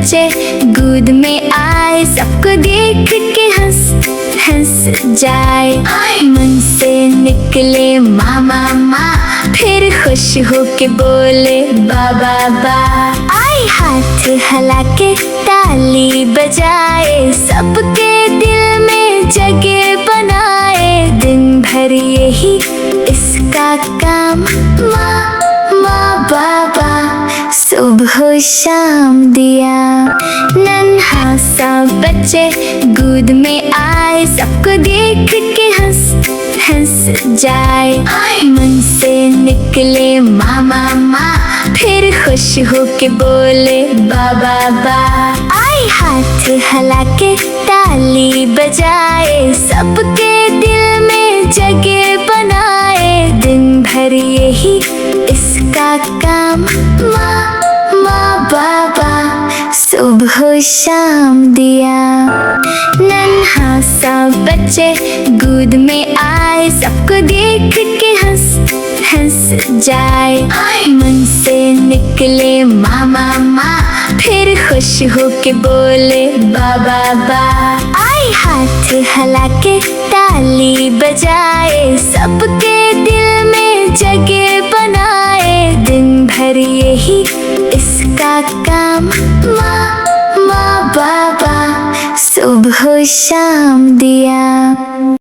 बच्चे गोद में आए, सबको देख के हंस हंस जाए। मन से निकले माँ माँ माँ, फिर खुश होके बोले बाबा बा। आई हाथ हिला के ताली बजाए, सबके दिल में जगह बनाए। दिन भर यही इसका काम, माँ माँ बाबा सुबह शाम दिया। नन्हा सा बच्चे गोद में आए, सबको देख के हंस हंस जाए। मन से निकले माँ माँ माँ, फिर खुश होके बोले बाबा बा। आई हाथ हिला के ताली बजाए, सबके दिल में जगह बनाए। दिन भर यही इसका काम, माँ माँ बाबा सुबह शाम दिया। नन्हा सा बच्चे गोद में आए, सबको देख के हंस हंस जाए। मन से निकले माँ माँ माँ, फिर खुश होके बोले बाबा बा। आई हाथ हिला के ताली बजाए, सबके दिल में जगह बनाए। दिन भर यही इसका काम, माँ माँ बाबा सुबह शाम दिया।